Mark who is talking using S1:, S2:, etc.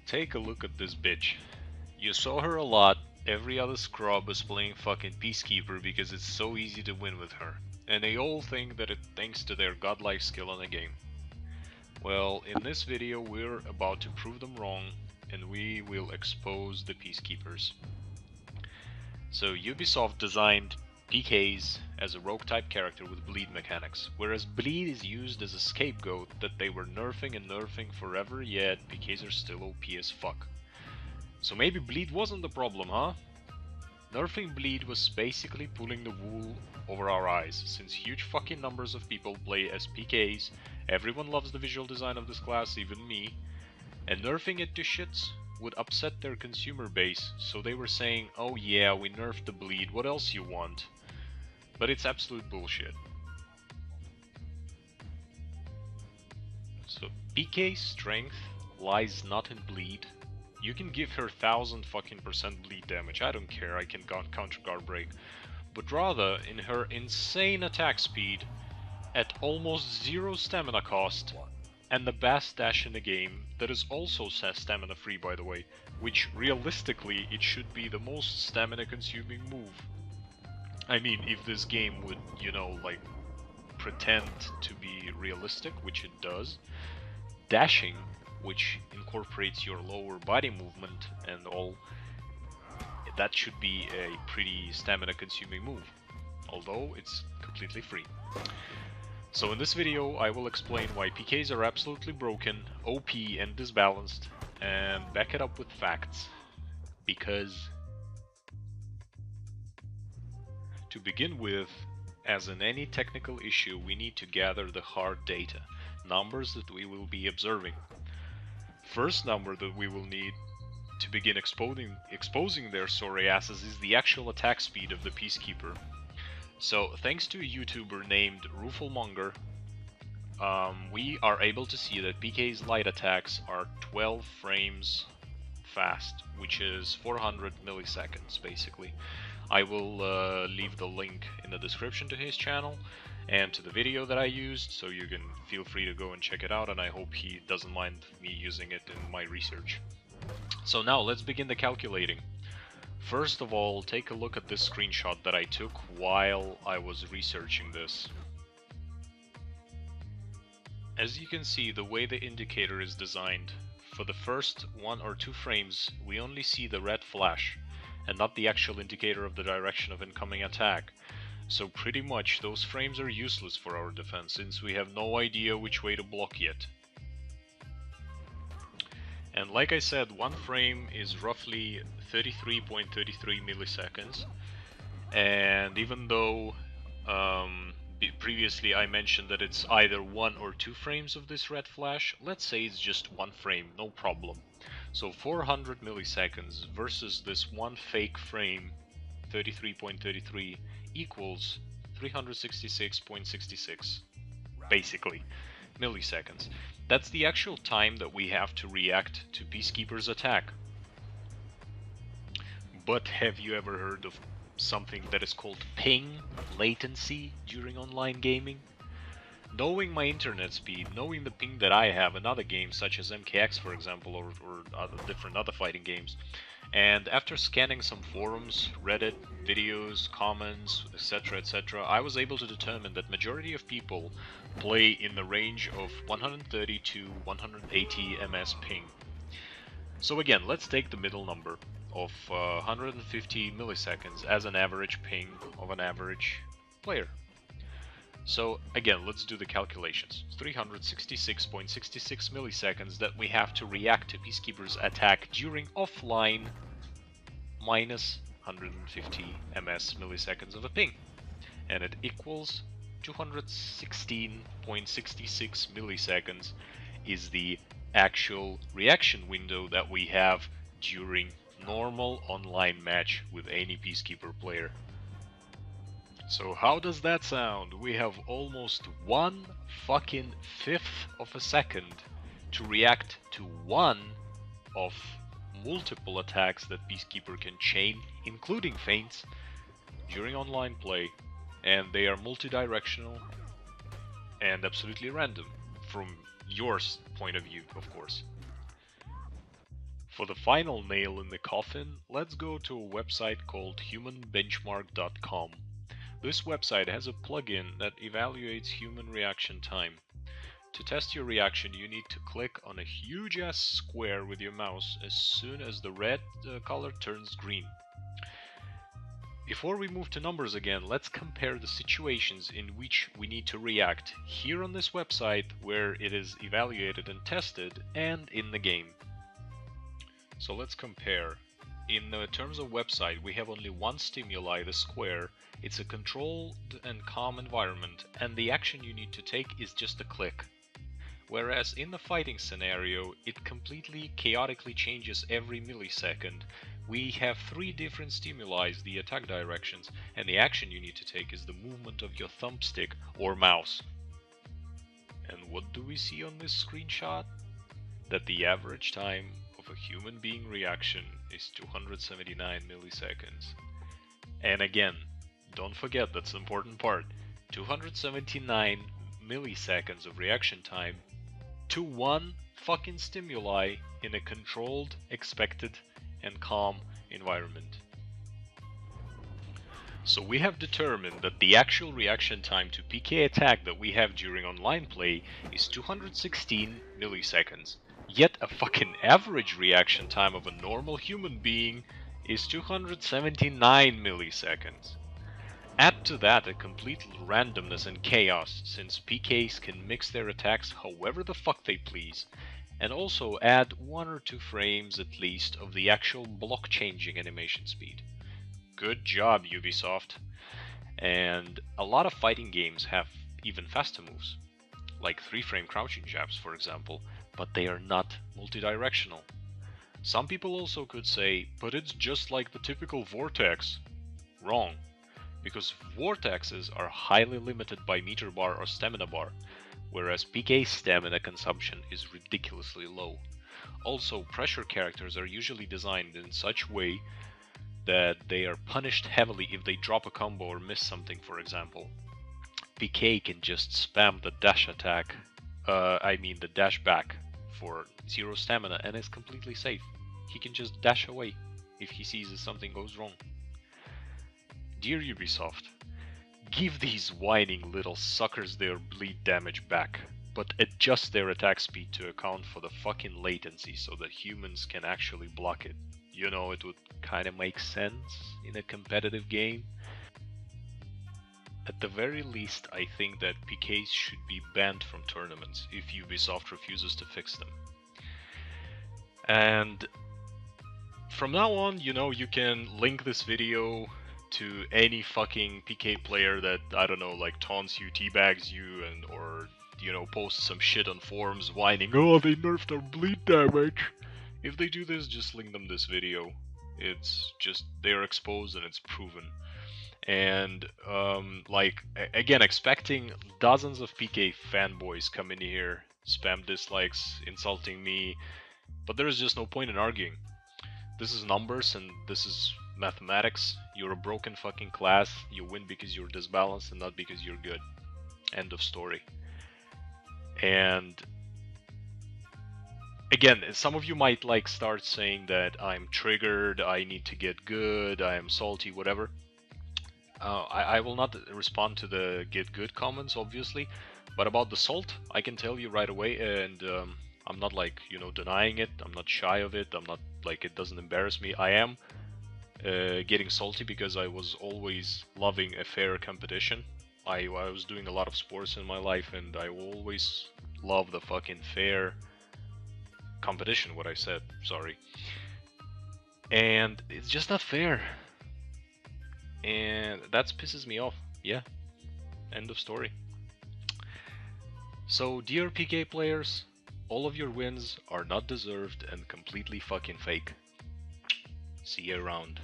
S1: Take a look at this bitch. You saw her a lot. Every other scrub is playing fucking Peacekeeper because it's so easy to win with her. And they all think that it's thanks to their godlike skill in the game. Well, in this video we're about to prove them wrong, and we will expose the Peacekeepers. So Ubisoft designed PKs as a rogue type character with bleed mechanics, whereas bleed is used as a scapegoat that they were nerfing and nerfing forever, yet PKs are still OP as fuck. So maybe bleed wasn't the problem, huh? Nerfing bleed was basically pulling the wool over our eyes, since huge fucking numbers of people play as PKs, everyone loves the visual design of this class, even me, and nerfing it to shits would upset their consumer base, so they were saying, oh yeah, we nerfed the bleed, what else you want? But it's absolute bullshit. So PK's strength lies not in bleed. You can give her 1000 fucking % bleed damage, I don't care, I can counter guard break, but rather in her insane attack speed at almost zero stamina cost, and the best dash in the game that is also stamina free, by the way, which realistically it should be the most stamina consuming move. I mean, if this game would, you know, like pretend to be realistic, which it does, dashing, which incorporates your lower body movement and all, that should be a pretty stamina consuming move, although it's completely free. So in this video I will explain why PKs are absolutely broken, OP and disbalanced, and back it up with facts. Because to begin with, as in any technical issue, we need to gather the hard data, numbers that we will be observing. First number that we will need to begin exposing their sorry asses is the actual attack speed of the Peacekeeper. So thanks to a YouTuber named Ruffelmonger, we are able to see that PK's light attacks are 12 frames fast, which is 400 milliseconds basically. I will leave the link in the description to his channel and to the video that I used, so you can feel free to go and check it out, and I hope he doesn't mind me using it in my research. So now let's begin the calculating. First of all, take a look at this screenshot that I took while I was researching this. As you can see, the way the indicator is designed, for the first 1 or 2 frames we only see the red flash and not the actual indicator of the direction of incoming attack. So pretty much those frames are useless for our defense, since we have no idea which way to block yet. And like I said, 1 frame is roughly 33.33 milliseconds, and even though previously I mentioned that it's either 1 or 2 frames of this red flash, let's say it's just 1 frame, no problem. So 400 milliseconds versus this 1 fake frame, 33.33, equals 366.66, basically, milliseconds. That's the actual time that we have to react to Peacekeeper's attack. But have you ever heard of something that is called ping, latency, during online gaming? Knowing my internet speed, knowing the ping that I have in other games such as MKX for example, or different other fighting games, and after scanning some forums, Reddit, videos, comments, etc, I was able to determine that majority of people play in the range of 130 to 180 ms ping. So again, let's take the middle number of 150 milliseconds as an average ping of an average player. So again, let's do the calculations. 366.66 milliseconds that we have to react to Peacekeeper's attack during offline, minus 150 ms milliseconds of a ping. And it equals 216.66 milliseconds is the actual reaction window that we have during normal online match with any Peacekeeper player. So how does that sound? We have almost 1 fucking 1/5 of a second to react to one of multiple attacks that Peacekeeper can chain, including feints, during online play, and they are multidirectional and absolutely random, from your point of view, of course. For the final nail in the coffin, let's go to a website called humanbenchmark.com. This website has a plugin that evaluates human reaction time. To test your reaction, you need to click on a huge ass square with your mouse as soon as the red color turns green. Before we move to numbers again, let's compare the situations in which we need to react here on this website where it is evaluated and tested, and in the game. So let's compare. In terms of website, we have only one stimuli, the square. It's a controlled and calm environment, and the action you need to take is just a click. Whereas in the fighting scenario, it completely chaotically changes every millisecond. We have 3 different stimuli, the attack directions, and the action you need to take is the movement of your thumbstick or mouse. And what do we see on this screenshot? That the average time of a human being reaction is 279 milliseconds. And again, don't forget, that's the important part, 279 milliseconds of reaction time to one fucking stimuli in a controlled, expected, and calm environment. So we have determined that the actual reaction time to PK attack that we have during online play is 216 milliseconds. Yet a fucking average reaction time of a normal human being is 279 milliseconds. Add to that a complete randomness and chaos, since PKs can mix their attacks however the fuck they please, and also add 1 or 2 frames at least of the actual block changing animation speed. Good job, Ubisoft. And a lot of fighting games have even faster moves, like 3-frame crouching jabs for example, but they are not multidirectional. Some people also could say, but it's just like the typical vortex. Wrong. Because vortexes are highly limited by meter bar or stamina bar, whereas PK stamina consumption is ridiculously low. Also, pressure characters are usually designed in such way that they are punished heavily if they drop a combo or miss something, for example. PK can just spam the dash attack, the dash back for 0 stamina, and is completely safe. He can just dash away if he sees that something goes wrong. Dear Ubisoft, give these whining little suckers their bleed damage back, but adjust their attack speed to account for the fucking latency so that humans can actually block it. You know, it would kinda make sense in a competitive game. At the very least, I think that PKs should be banned from tournaments if Ubisoft refuses to fix them. And from now on, you know, you can link this video to any fucking PK player that, I don't know, like taunts you, teabags you, and or, you know, posts some shit on forums whining, oh, they nerfed our bleed damage. If they do this, just link them this video. It's just, they're exposed and it's proven. And, again, expecting dozens of PK fanboys come in here, spam dislikes, insulting me, but there is just no point in arguing. This is numbers and this is mathematics. You're a broken fucking class. You win because you're disbalanced and not because you're good. End of story. And again, some of you might start saying that I'm triggered, I need to get good, I am salty, whatever. I will not respond to the get good comments, obviously, but about the salt, I can tell you right away, and I'm not denying it, I'm not shy of it, I'm not it doesn't embarrass me. I am getting salty because I was always loving a fair competition. I was doing a lot of sports in my life, and I always love the fucking fair competition, what I said, sorry. And it's just not fair. And that pisses me off. Yeah. End of story. So, dear PK players, all of your wins are not deserved and completely fucking fake. See you around.